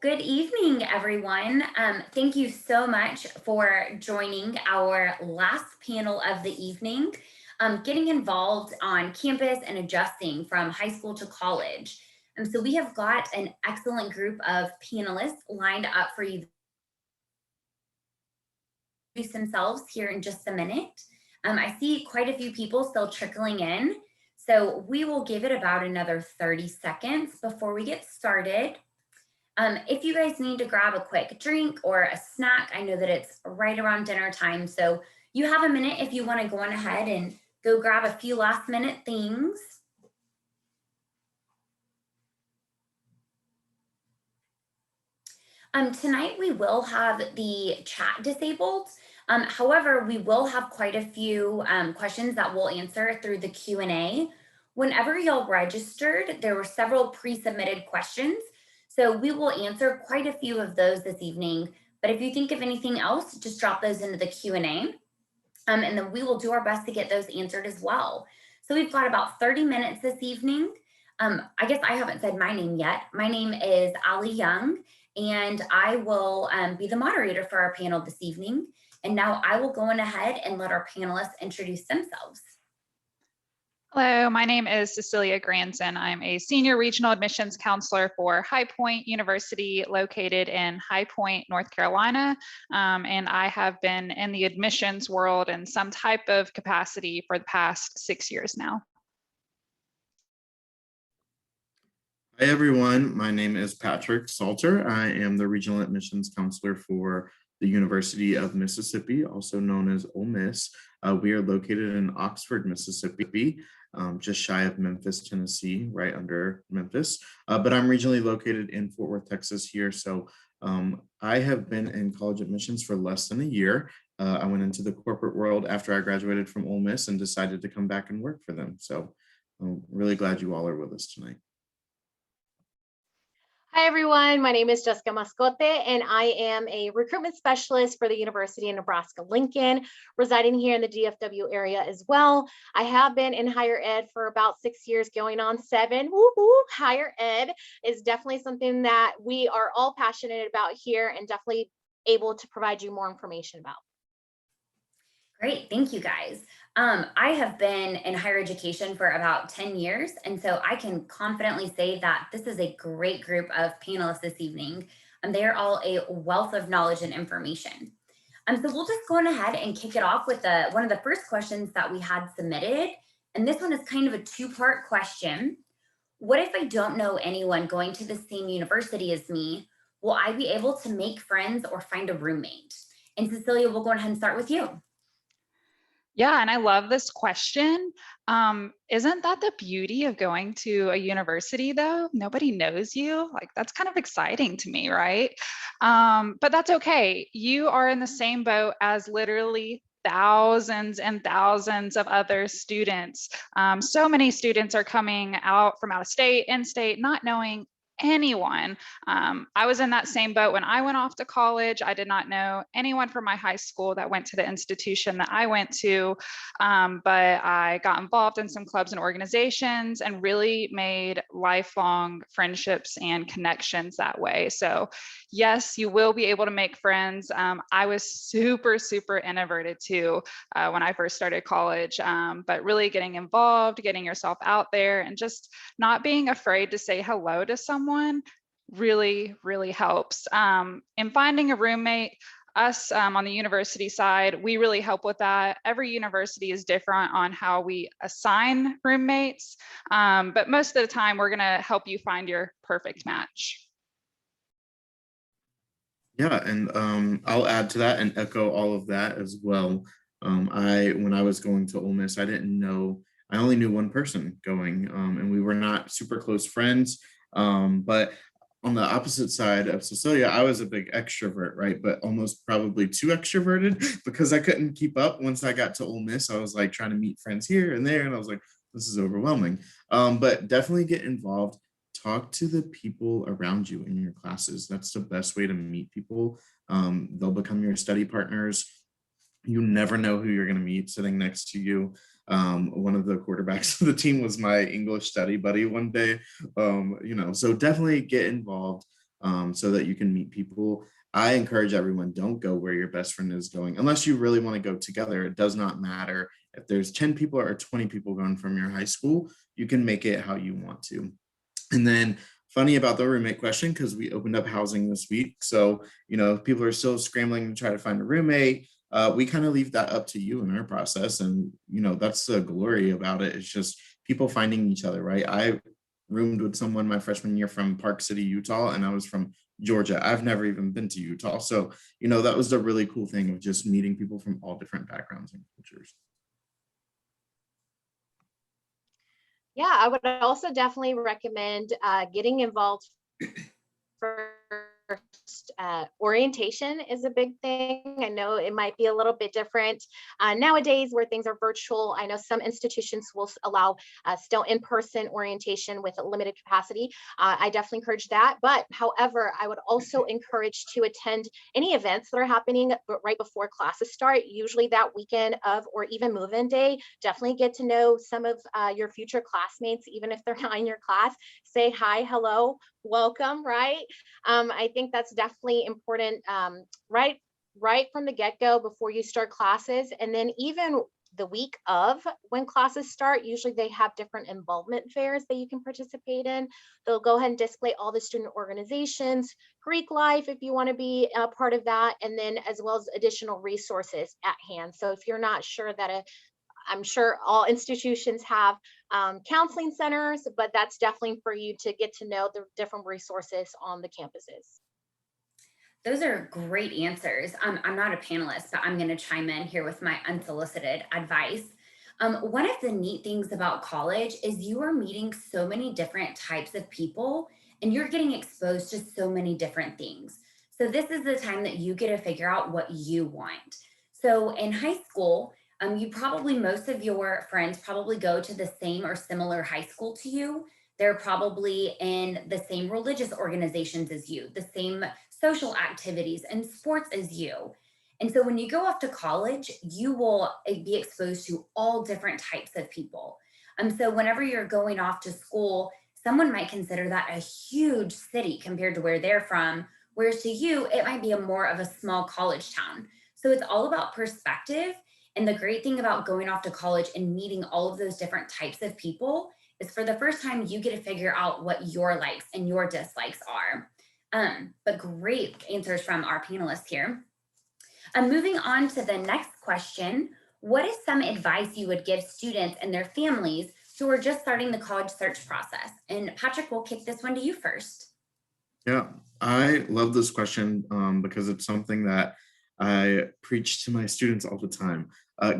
Good evening, everyone. Thank you so much for joining our last panel of the evening, getting involved on campus and adjusting from high school to college. So we have got an excellent group of panelists lined up for you to introduce themselves here in just a minute. I see quite a few people still trickling in, so we will give it about another 30 seconds before we get started. If you guys need to grab a quick drink or a snack, I know that it's right around dinner time. So you have a minute if you want to go on ahead and go grab a few last minute things. Tonight we will have the chat disabled. However, we will have quite a few questions that we'll answer through the Q&A. Whenever y'all registered, there were several pre-submitted questions. So we will answer quite a few of those this evening. But if you think of anything else, just drop those into the Q&A. And then we will do our best to get those answered as well. So we've got about 30 minutes this evening. I guess I haven't said my name yet. My name is Ali Young, and I will be the moderator for our panel this evening. And now I will go on ahead and let our panelists introduce themselves. Hello, my name is Cecilia Granson. I'm a senior regional admissions counselor for High Point University located in High Point, North Carolina. And I have been in the admissions world in some type of capacity for the past 6 years now. Hi everyone, my name is Patrick Salter. I am the regional admissions counselor for the University of Mississippi, also known as Ole Miss. We are located in Oxford, Mississippi, just shy of Memphis, Tennessee, right under Memphis. But I'm regionally located in Fort Worth, Texas here. So I have been in college admissions for less than a year. I went into the corporate world after I graduated from Ole Miss and decided to come back and work for them. So I'm really glad you all are with us tonight. Hi, everyone. My name is Jessica Mascote, and I am a recruitment specialist for the University of Nebraska-Lincoln, residing here in the DFW area as well. I have been in higher ed for about 6 years, going on 7. Woo-hoo. Higher ed is definitely something that we are all passionate about here and definitely able to provide you more information about. Great, thank you guys. I have been in higher education for about 10 years, and so I can confidently say that this is a great group of panelists this evening, and they are all a wealth of knowledge and information. So we'll just go on ahead and kick it off with one of the first questions that we had submitted, and this one is kind of a two-part question. What if I don't know anyone going to the same university as me? Will I be able to make friends or find a roommate? And Cecilia, we'll go ahead and start with you. Yeah, and I love this question. Isn't that the beauty of going to a university though? Nobody knows you. Like that's kind of exciting to me, right? But that's okay. You are in the same boat as literally thousands and thousands of other students. So many students are coming out from out of state, in state, not knowing anyone. I was in that same boat when I went off to college. I did not know anyone from my high school that went to the institution that I went to, but I got involved in some clubs and organizations and really made lifelong friendships and connections that way. So yes, you will be able to make friends. I was super, super introverted too when I first started college, but really getting involved, getting yourself out there and just not being afraid to say hello to someone really, really helps. In finding a roommate, us on the university side, we really help with that. Every university is different on how we assign roommates, but most of the time we're gonna help you find your perfect match. Yeah, and I'll add to that and echo all of that as well. When I was going to Ole Miss, I only knew one person going, and we were not super close friends. But on the opposite side of Cecilia, I was a big extrovert, right? But almost probably too extroverted because I couldn't keep up. Once I got to Ole Miss, I was like trying to meet friends here and there, and I was like, this is overwhelming. But definitely get involved. Talk to the people around you in your classes. That's the best way to meet people. They'll become your study partners. You never know who you're going to meet sitting next to you. One of the quarterbacks of the team was my English study buddy one day. So definitely get involved. so that you can meet people. I encourage everyone, don't go where your best friend is going unless you really want to go together. It does not matter if there's 10 people or 20 people going from your high school, you can make it how you want to. And then funny about the roommate question, because we opened up housing this week. So, people are still scrambling to try to find a roommate. We kind of leave that up to you in our process. And, that's the glory about it. It's just people finding each other, right? I roomed with someone my freshman year from Park City, Utah, and I was from Georgia. I've never even been to Utah. So, that was the really cool thing of just meeting people from all different backgrounds and cultures. Yeah, I would also definitely recommend getting involved first. Orientation is a big thing. I know it might be a little bit different nowadays where things are virtual. I know some institutions will allow still in-person orientation with a limited capacity. I definitely encourage that. But however, I would also encourage to attend any events that are happening right before classes start, usually that weekend of or even move-in day. Definitely get to know some of your future classmates, even if they're not in your class. Say hi, hello, welcome, right? I think that's definitely important, right from the get-go before you start classes. And then even the week of when classes start, usually they have different involvement fairs that you can participate in. They'll go ahead and display all the student organizations, Greek life if you want to be a part of that, and then as well as additional resources at hand. So if you're not sure that I'm sure all institutions have counseling centers, but that's definitely for you to get to know the different resources on the campuses. Those are great answers. I'm not a panelist, but I'm going to chime in here with my unsolicited advice. One of the neat things about college is you are meeting so many different types of people and you're getting exposed to so many different things. So, this is the time that you get to figure out what you want. So, in high school, most of your friends probably go to the same or similar high school to you. They're probably in the same religious organizations as you, the same social activities and sports as you. And so when you go off to college, you will be exposed to all different types of people. So whenever you're going off to school, someone might consider that a huge city compared to where they're from, whereas to you, it might be a more of a small college town. So it's all about perspective. And the great thing about going off to college and meeting all of those different types of people is for the first time, you get to figure out what your likes and your dislikes are. But great answers from our panelists here. Moving on to the next question, what is some advice you would give students and their families who are just starting the college search process? And Patrick, we'll kick this one to you first. Yeah, I love this question because it's something that I preach to my students all the time.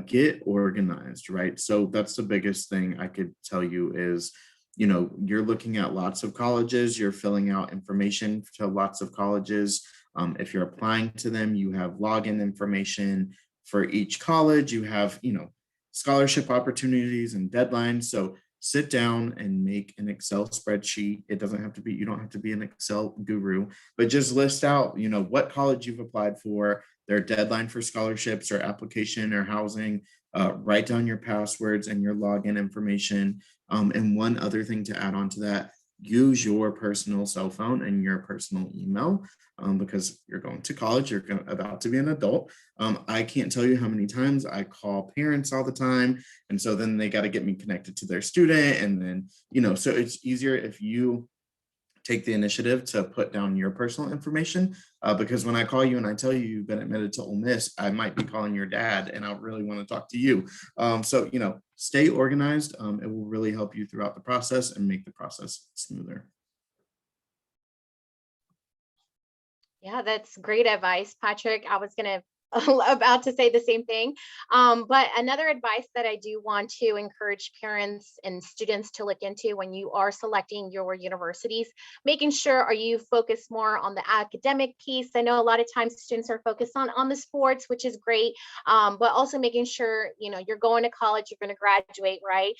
Get organized, right? So that's the biggest thing I could tell you is, you're looking at lots of colleges, you're filling out information to lots of colleges. If you're applying to them, you have login information for each college, you have, scholarship opportunities and deadlines. So sit down and make an Excel spreadsheet. It doesn't have to be, you don't have to be an Excel guru, but just list out, what college you've applied for, their deadline for scholarships or application or housing. Write down your passwords and your login information. And one other thing to add on to that, use your personal cell phone and your personal email because you're going to college, you're about to be an adult. I can't tell you how many times I call parents all the time. And so then they got to get me connected to their student. And then, so it's easier if you take the initiative to put down your personal information because when I call you and I tell you you've been admitted to Ole Miss, I might be calling your dad and I really want to talk to you. So, stay organized. It will really help you throughout the process and make the process smoother. Yeah, that's great advice, Patrick. I was going to about to say the same thing. But another advice that I do want to encourage parents and students to look into when you are selecting your universities, making sure, are you focused more on the academic piece? I know a lot of times students are focused on the sports, which is great, but also making sure, you're going to college, you're going to graduate, right?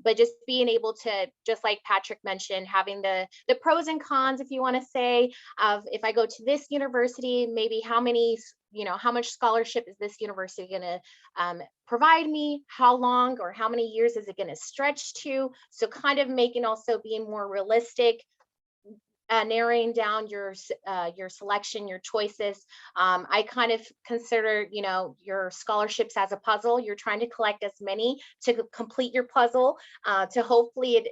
But just being able to, just like Patrick mentioned, having the pros and cons, if you want to say, of if I go to this university, maybe how much scholarship is this university going to provide me? How long or how many years is it going to stretch to? So kind of making also being more realistic narrowing down your selection, your choices. I kind of consider, your scholarships as a puzzle. You're trying to collect as many to complete your puzzle, to hopefully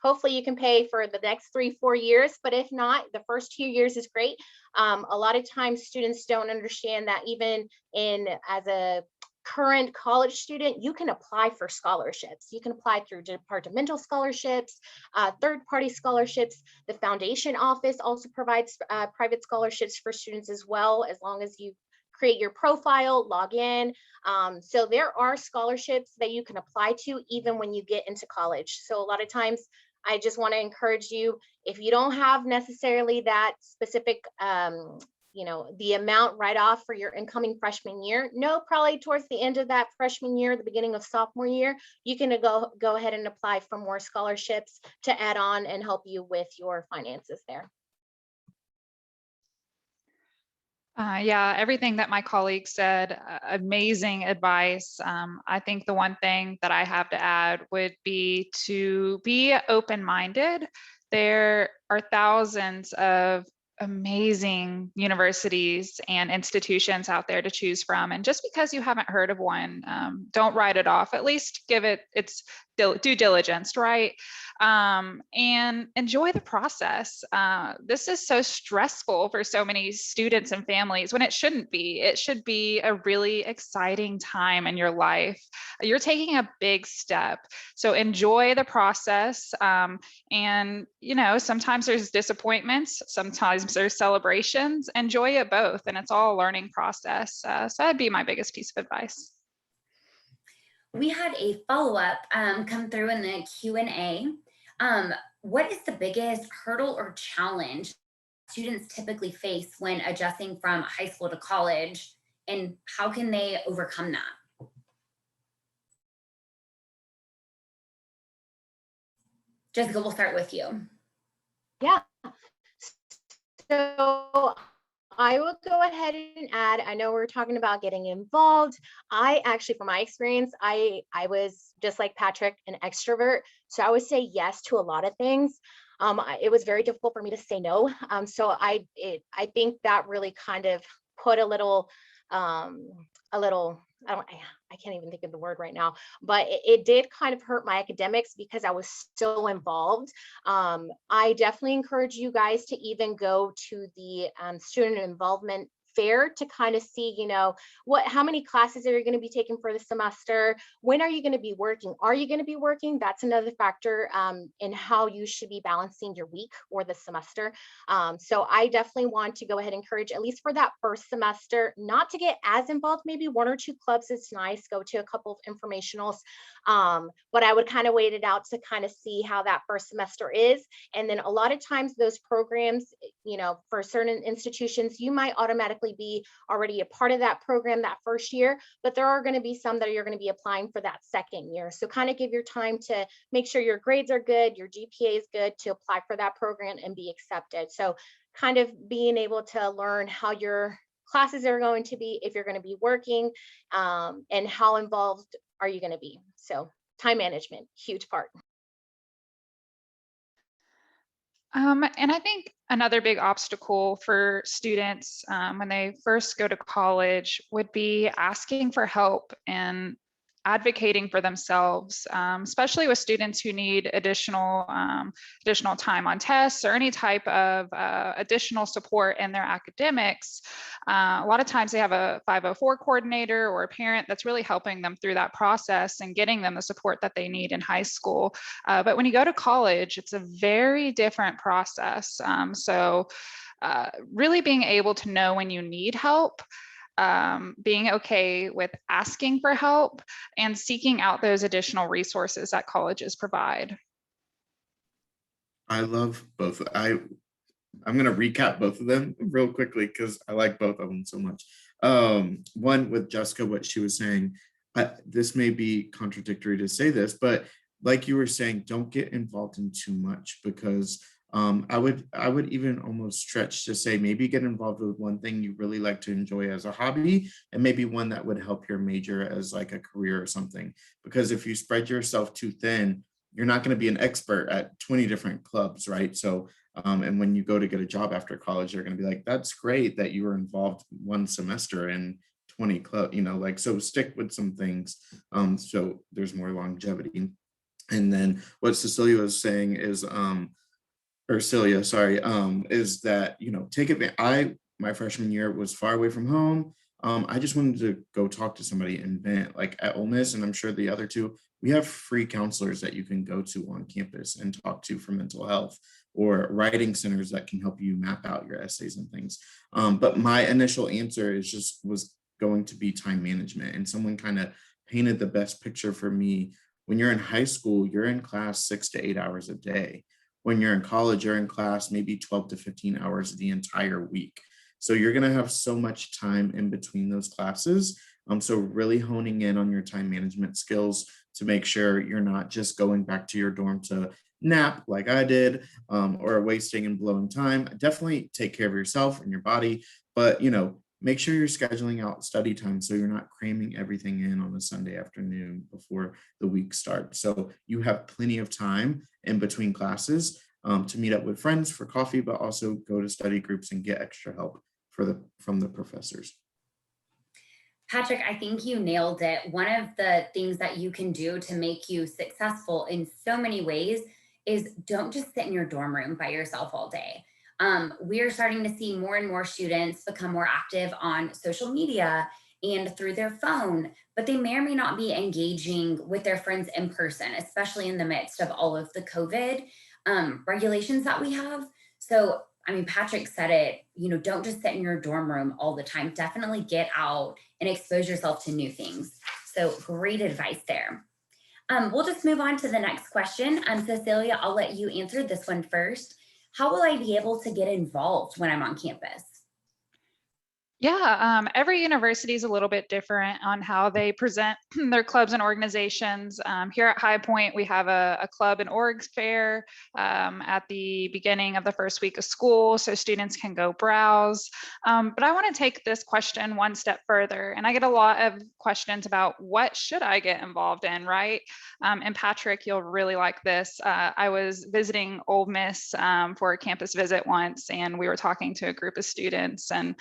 hopefully you can pay for the next 3-4 years, but if not, the first 2 years is great. A lot of times students don't understand that even as a current college student, you can apply for scholarships. You can apply through departmental scholarships, third-party scholarships. The foundation office also provides private scholarships for students as well, as long as you create your profile, log in. So there are scholarships that you can apply to even when you get into college. So a lot of times, I just want to encourage you, if you don't have necessarily that specific the amount right off for your incoming freshman year, probably towards the end of that freshman year, the beginning of sophomore year, you can go ahead and apply for more scholarships to add on and help you with your finances there. Yeah, everything that my colleague said, amazing advice. I think the one thing that I have to add would be to be open-minded. There are thousands of amazing universities and institutions out there to choose from. And just because you haven't heard of one, don't write it off. At least give it its due diligence, right? And enjoy the process. This is so stressful for so many students and families when it shouldn't be. It should be a really exciting time in your life. You're taking a big step. So enjoy the process. And, sometimes there's disappointments, sometimes there's celebrations. Enjoy it both. And it's all a learning process. So that'd be my biggest piece of advice. We had a follow-up come through in the Q&A. What is the biggest hurdle or challenge students typically face when adjusting from high school to college, and how can they overcome that? Jessica, we'll start with you. Yeah. So I will go ahead and add, I know we're talking about getting involved. I actually, from my experience, I was just like Patrick, an extrovert. So I would say yes to a lot of things. It was very difficult for me to say no. So I think that really kind of put a little, I can't even think of the word right now, but it did kind of hurt my academics because I was so involved. I definitely encourage you guys to even go to the student involvement fair to kind of see, how many classes are you going to be taking for the semester? When are you going to be working? Are you going to be working? That's another factor in how you should be balancing your week or the semester. So I definitely want to go ahead and encourage, at least for that first semester, not to get as involved. Maybe 1 or 2 clubs is nice. Go to a couple of informationals. But I would kind of wait it out to kind of see how that first semester is. And then a lot of times those programs, for certain institutions, you might automatically be already a part of that program that first year, but there are going to be some that you're going to be applying for that second year. So kind of give your time to make sure your grades are good, your GPA is good to apply for that program and be accepted. So kind of being able to learn how your classes are going to be, if you're going to be working, and how involved are you going to be. So time management, huge part. And I think another big obstacle for students when they first go to college would be asking for help and advocating for themselves, especially with students who need additional time on tests or any type of additional support in their academics. A lot of times they have a 504 coordinator or a parent that's really helping them through that process and getting them the support that they need in high school. But when you go to college, it's a very different process. So really being able to know when you need help, being okay with asking for help, and seeking out those additional resources that colleges provide. I love both. I'm going to recap both of them real quickly because I like both of them so much. One with Jessica, what she was saying, this may be contradictory to say this, but like you were saying, don't get involved in too much, because I would even almost stretch to say maybe get involved with one thing you really like to enjoy as a hobby, and maybe one that would help your major as like a career or something. Because if you spread yourself too thin, you're not going to be an expert at 20 different clubs, right? So, and when you go to get a job after college, they're going to be like, that's great that you were involved one semester in 20 club, like, so stick with some things. So there's more longevity. And then what Cecilia was saying is, or Celia, sorry, is that, take advantage. My freshman year was far away from home. I just wanted to go talk to somebody and vent, like at Ole Miss, and I'm sure the other two, we have free counselors that you can go to on campus and talk to for mental health, or writing centers that can help you map out your essays and things. But my initial answer was going to be time management, and someone kind of painted the best picture for me. When you're in high school, you're in class 6 to 8 hours a day. When you're in college, you're in class maybe 12 to 15 hours the entire week. So you're going to have so much time in between those classes. So really honing in on your time management skills to make sure you're not just going back to your dorm to nap like I did, or wasting and blowing time. Definitely take care of yourself and your body, but make sure you're scheduling out study time so you're not cramming everything in on a Sunday afternoon before the week starts. So you have plenty of time in between classes to meet up with friends for coffee, but also go to study groups and get extra help from the professors. Patrick, I think you nailed it. One of the things that you can do to make you successful in so many ways is don't just sit in your dorm room by yourself all day. We're starting to see more and more students become more active on social media and through their phone, but they may or may not be engaging with their friends in person, especially in the midst of all of the COVID regulations that we have. So, I mean, Patrick said it, don't just sit in your dorm room all the time. Definitely get out and expose yourself to new things. So great advice there. We'll just move on to the next question. Cecilia, I'll let you answer this one first. How will I be able to get involved when I'm on campus? Yeah, every university is a little bit different on how they present their clubs and organizations. Here at High Point, we have a club and org fair at the beginning of the first week of school, so students can go browse. But I want to take this question one step further, and I get a lot of questions about what should I get involved in, right? And Patrick, you'll really like this. I was visiting Ole Miss for a campus visit once, and we were talking to a group of students, and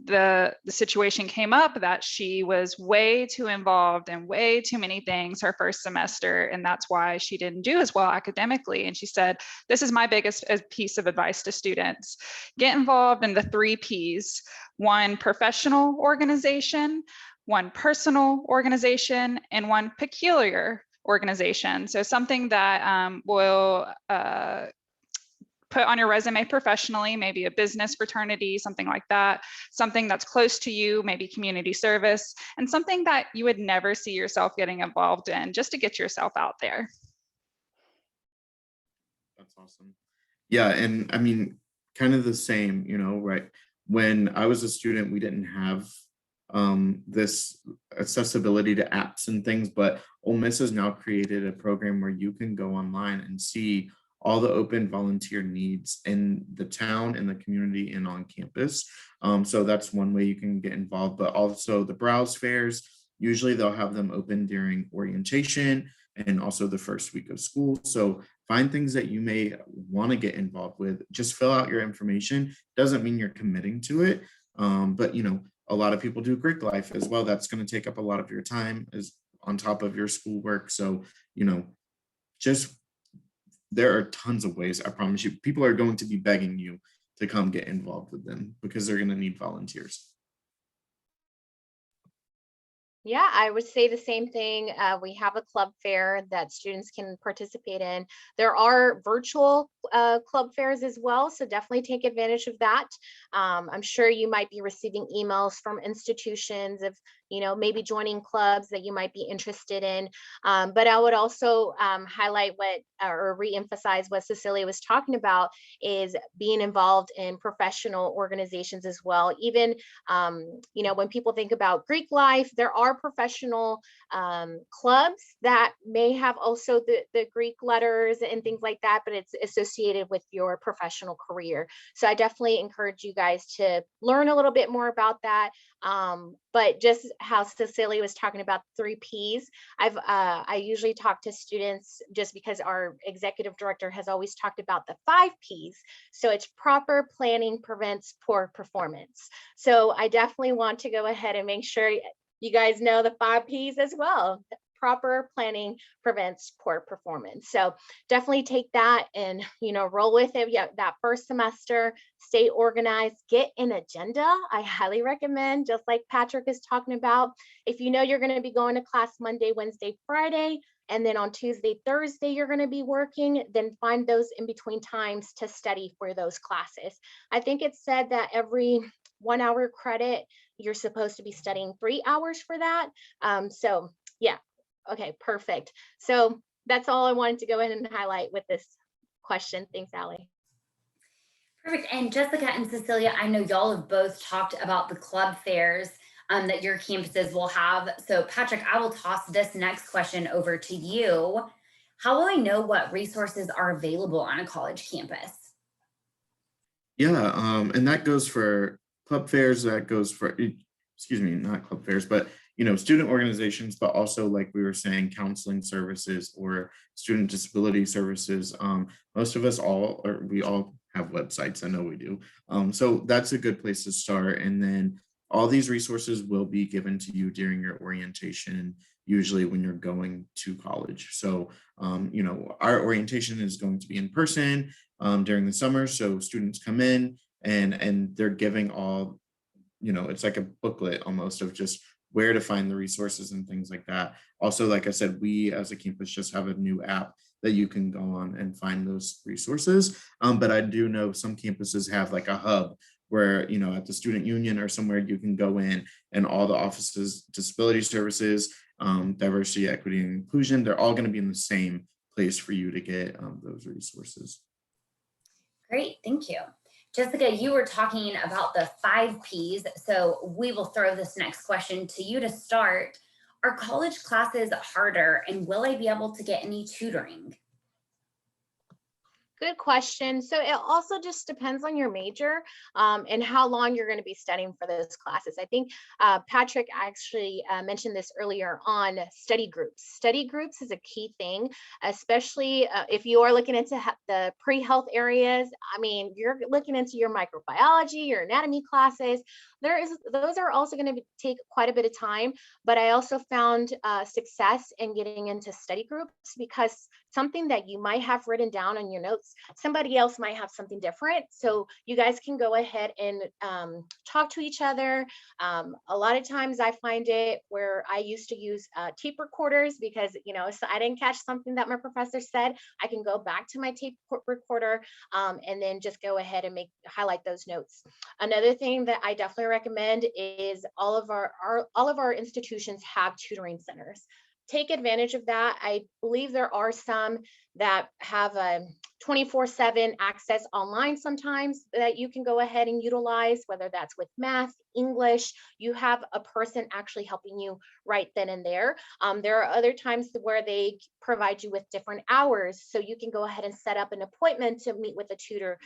the situation came up that she was way too involved in way too many things her first semester, and that's why she didn't do as well academically. And she said, this is my biggest piece of advice to students: get involved in the 3 Ps. 1 professional organization, 1 personal organization, and 1 peculiar organization. So something that will put on your resume professionally, maybe a business fraternity, something like that, something that's close to you, maybe community service, and something that you would never see yourself getting involved in, just to get yourself out there. That's awesome. Yeah, and I mean, kind of the same, right? When I was a student, we didn't have this accessibility to apps and things, but Ole Miss has now created a program where you can go online and see all the open volunteer needs in the town, in the community, and on campus. So that's one way you can get involved, but also the browse fairs, usually they'll have them open during orientation and also the first week of school. So find things that you may want to get involved with. Just fill out your information. Doesn't mean you're committing to it, but a lot of people do Greek life as well. That's going to take up a lot of your time as on top of your schoolwork. So just there are tons of ways. I promise you, people are going to be begging you to come get involved with them because they're going to need volunteers. Yeah, I would say the same thing. We have a club fair that students can participate in. There are virtual club fairs as well, so definitely take advantage of that. I'm sure you might be receiving emails from institutions of, maybe joining clubs that you might be interested in. But I would also highlight or reemphasize what Cecilia was talking about, is being involved in professional organizations as well. Even, when people think about Greek life, there are professional clubs that may have also the Greek letters and things like that, but it's associated with your professional career. So I definitely encourage you guys to learn a little bit more about that. But just how Cecilia was talking about 3 Ps, I usually talk to students just because our executive director has always talked about the 5 Ps. So it's proper planning prevents poor performance. So I definitely want to go ahead and make sure you guys know the 5 Ps as well. Proper planning prevents poor performance. So definitely take that and, roll with it. Yeah, that first semester, stay organized, get an agenda. I highly recommend, just like Patrick is talking about, if you know you're going to be going to class Monday, Wednesday, Friday, and then on Tuesday, Thursday, you're going to be working, then find those in between times to study for those classes. I think it's said that every 1 hour credit, you're supposed to be studying 3 hours for that. So yeah. Okay, perfect. So that's all I wanted to go ahead and highlight with this question. Thanks, Allie. Perfect. And Jessica and Cecilia, I know y'all have both talked about the club fairs that your campuses will have. So Patrick, I will toss this next question over to you. How will I know what resources are available on a college campus? Yeah, and that goes for club fairs, that goes for, excuse me, not club fairs, but student organizations, but also, like we were saying, counseling services or student disability services. Most of us we all have websites. I know we do. So that's a good place to start. And then all these resources will be given to you during your orientation, usually when you're going to college. So, our orientation is going to be in person during the summer. So students come in and they're giving all, it's like a booklet almost of just where to find the resources and things like that. Also, like I said, we as a campus just have a new app that you can go on and find those resources. But I do know some campuses have like a hub where, at the student union or somewhere you can go in and all the offices, disability services, diversity, equity, and inclusion, they're all going to be in the same place for you to get those resources. Great, thank you. Jessica, you were talking about the 5 Ps, so we will throw this next question to you to start. Are college classes harder, and will I be able to get any tutoring? Good question. So it also just depends on your major and how long you're going to be studying for those classes. I think Patrick actually mentioned this earlier on study groups. Study groups is a key thing, especially if you are looking into the pre-health areas. I mean, you're looking into your microbiology, your anatomy classes. Those are also going to take quite a bit of time, but I also found success in getting into study groups because something that you might have written down on your notes, somebody else might have something different. So you guys can go ahead and talk to each other. A lot of times I find it where I used to use tape recorders because, so I didn't catch something that my professor said, I can go back to my tape recorder and then just go ahead and highlight those notes. Another thing that I definitely recommend is all of our institutions have tutoring centers. Take advantage of that. I believe there are some that have a 24/7 access online sometimes that you can go ahead and utilize, whether that's with math, English, you have a person actually helping you right then and there. There are other times where they provide you with different hours, so you can go ahead and set up an appointment to meet with a tutor.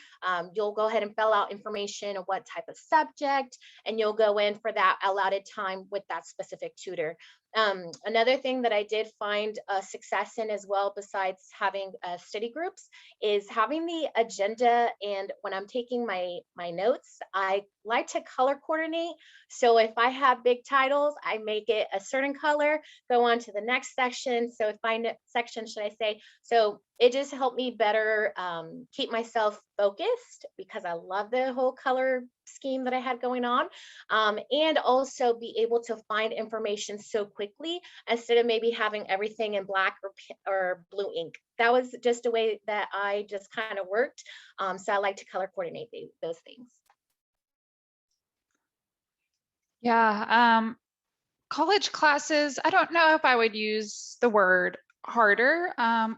You'll go ahead and fill out information of what type of subject, and you'll go in for that allotted time with that specific tutor. Another thing that I did find success in as well, besides having study groups, is having the agenda. And when I'm taking my notes, I like to color coordinate. So if I have big titles, I make it a certain color, go on to the next section. So section, should I say. So it just helped me better keep myself focused because I love the whole color scheme that I had going on, and also be able to find information so quickly instead of maybe having everything in black or blue ink. That was just a way that I just kind of worked. So I like to color coordinate those things. Yeah, college classes, I don't know if I would use the word harder.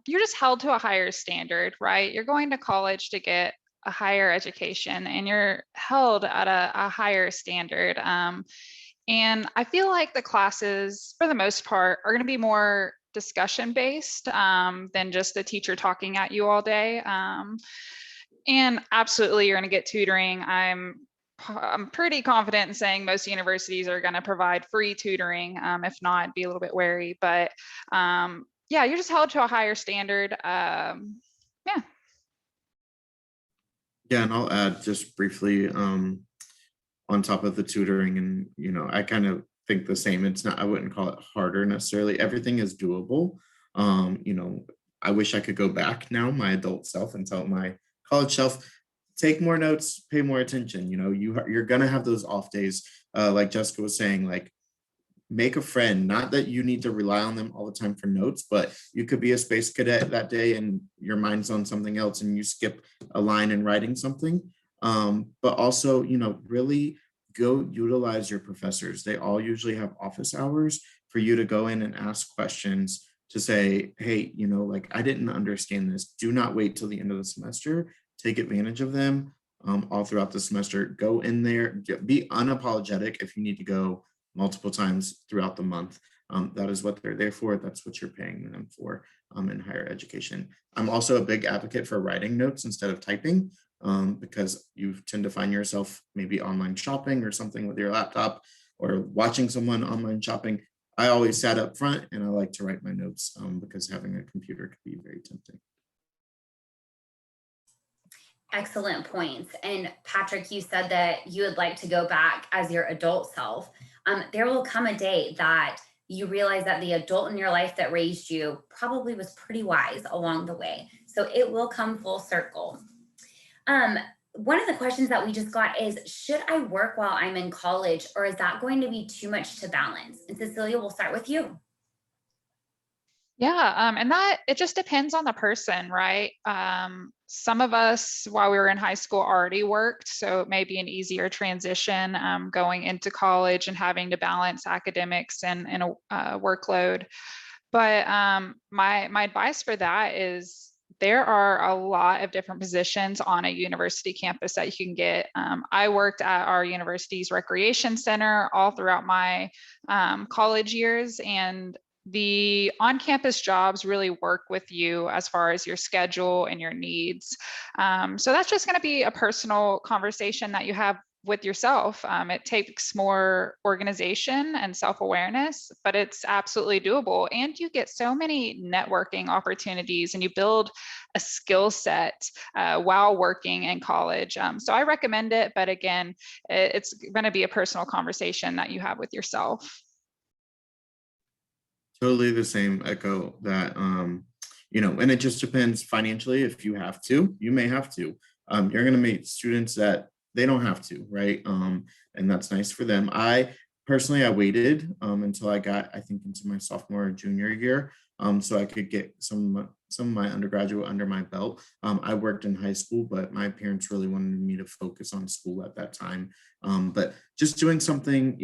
You're just held to a higher standard, right? You're going to college to get a higher education and you're held at a higher standard. And I feel like the classes, for the most part, are going to be more discussion based than just the teacher talking at you all day. And absolutely, you're going to get tutoring. I'm I'm pretty confident in saying most universities are going to provide free tutoring. If not, be a little bit wary. But yeah, you're just held to a higher standard. Yeah. Yeah, and I'll add just briefly on top of the tutoring, and I kind of think the same. It's not, I wouldn't call it harder necessarily. Everything is doable. I wish I could go back now, my adult self, and tell my college self, take more notes, pay more attention. You're gonna have those off days, like Jessica was saying, like make a friend. Not that you need to rely on them all the time for notes, but you could be a space cadet that day and your mind's on something else and you skip a line in writing something. But also, really go utilize your professors. They all usually have office hours for you to go in and ask questions, to say, hey, like, I didn't understand this. Do not wait till the end of the semester. Take advantage of them all throughout the semester. Go in there, be unapologetic if you need to go multiple times throughout the month. That is what they're there for. That's what you're paying them for in higher education. I'm also a big advocate for writing notes instead of typing, because you tend to find yourself maybe online shopping or something with your laptop, or watching someone online shopping. I always sat up front and I like to write my notes because having a computer could be very tempting. Excellent points. And Patrick, you said that you would like to go back as your adult self. There will come a day that you realize that the adult in your life that raised you probably was pretty wise along the way. So it will come full circle. One of the questions that we just got is, should I work while I'm in college, or is that going to be too much to balance? And Cecilia, we'll start with you. Yeah, and that it just depends on the person, right? Some of us, while we were in high school, already worked, so it may be an easier transition going into college and having to balance academics and a workload. But my advice for that is there are a lot of different positions on a university campus that you can get. I worked at our university's recreation center all throughout my college years, and the on-campus jobs really work with you as far as your schedule and your needs. So that's just going to be a personal conversation that you have with yourself. It takes more organization and self-awareness, but it's absolutely doable. And you get so many networking opportunities and you build a skill set while working in college. So I recommend it, but again, it's going to be a personal conversation that you have with yourself. Totally the same, echo that. And it just depends financially. If you have to, you may have to. You're going to meet students that they don't have to, right? And that's nice for them. I waited until I got, I think, into my sophomore or junior year, so I could get some of my undergraduate under my belt. I worked in high school, but my parents really wanted me to focus on school at that time. But just doing something,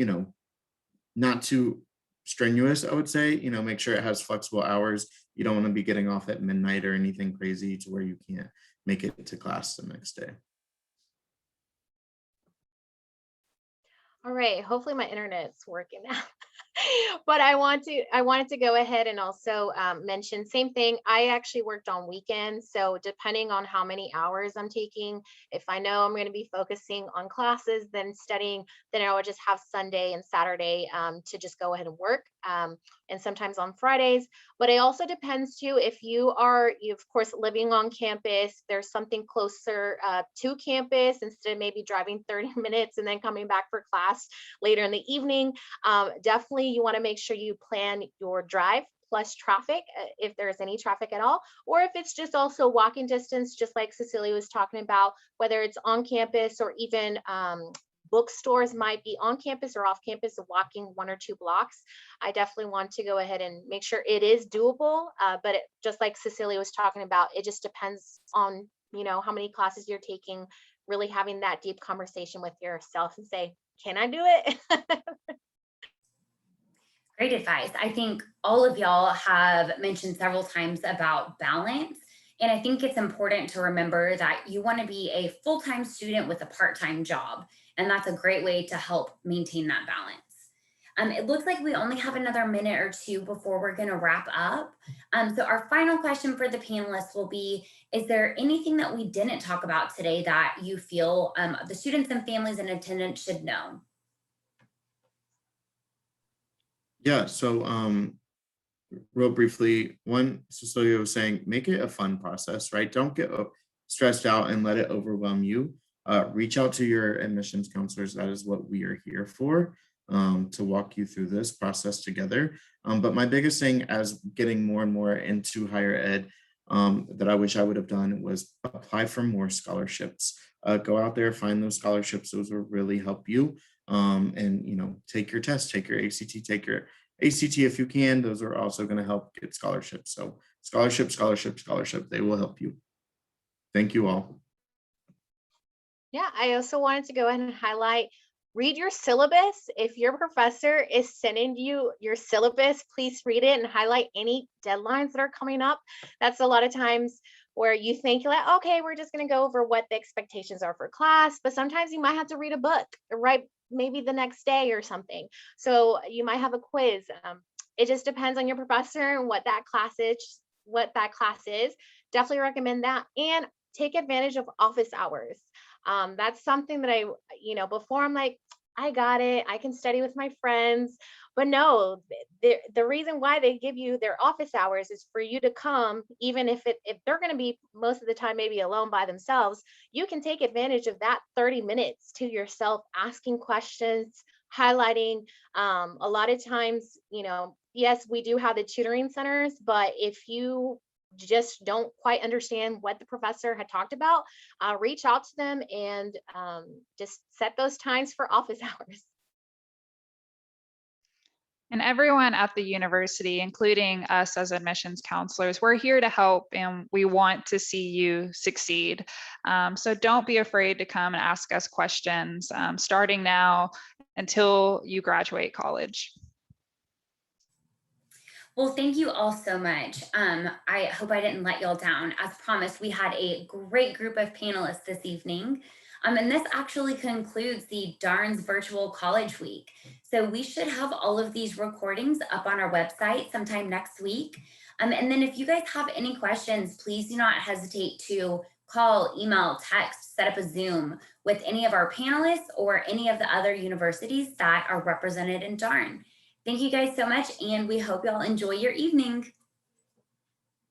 not too strenuous, I would say. Make sure it has flexible hours. You don't want to be getting off at midnight or anything crazy to where you can't make it to class the next day. All right, hopefully my internet's working now. But I wanted to go ahead and also mention same thing. I actually worked on weekends, so depending on how many hours I'm taking, if I know I'm going to be focusing on classes, then studying, then I would just have Sunday and Saturday to just go ahead and work, and sometimes on Fridays. But it also depends too, if you of course living on campus, there's something closer to campus instead of maybe driving 30 minutes and then coming back for class later in the evening. Definitely you want to make sure you plan your drive plus traffic, if there's any traffic at all, or if it's just also walking distance, just like Cecilia was talking about, whether it's on campus or even bookstores might be on campus or off campus, walking 1 or 2 blocks. I definitely want to go ahead and make sure it is doable, but just like Cecilia was talking about, it just depends on how many classes you're taking, really having that deep conversation with yourself and say, can I do it? Great advice. I think all of y'all have mentioned several times about balance. And I think it's important to remember that you want to be a full-time student with a part-time job. And that's a great way to help maintain that balance. It looks like we only have another minute or two before we're going to wrap up. So our final question for the panelists will be, is there anything that we didn't talk about today that you feel the students and families in attendance should know? Yeah, so real briefly, one, Cecilia was saying, make it a fun process, right? Don't get stressed out and let it overwhelm you. Reach out to your admissions counselors. That is what we are here for, to walk you through this process together. But my biggest thing as getting more and more into higher ed that I wish I would have done was apply for more scholarships. Go out there, find those scholarships. Those will really help you. And take your test, take your ACT, take your ACT if you can. Those are also going to help get scholarships. So scholarship, scholarship, scholarship, they will help you. Thank you all. Yeah, I also wanted to go ahead and highlight, read your syllabus. If your professor is sending you your syllabus, please read it and highlight any deadlines that are coming up. That's a lot of times where you think like, okay, we're just going to go over what the expectations are for class, but sometimes you might have to read a book, right? Maybe the next day or something. So you might have a quiz. It just depends on your professor and what that class is. Definitely recommend that, and take advantage of office hours. That's something that before I'm like, I got it, I can study with my friends. But no, the reason why they give you their office hours is for you to come, even if they're going to be most of the time maybe alone by themselves. You can take advantage of that 30 minutes to yourself, asking questions, highlighting. A lot of times, yes, we do have the tutoring centers, but if you just don't quite understand what the professor had talked about, reach out to them and just set those times for office hours. And everyone at the university, including us as admissions counselors, we're here to help and we want to see you succeed. So don't be afraid to come and ask us questions starting now until you graduate college. Well, thank you all so much. I hope I didn't let y'all down. As promised, we had a great group of panelists this evening. And this actually concludes the DARN's Virtual College Week. So we should have all of these recordings up on our website sometime next week. And then if you guys have any questions, please do not hesitate to call, email, text, set up a Zoom with any of our panelists or any of the other universities that are represented in DARN. Thank you guys so much, and we hope y'all enjoy your evening.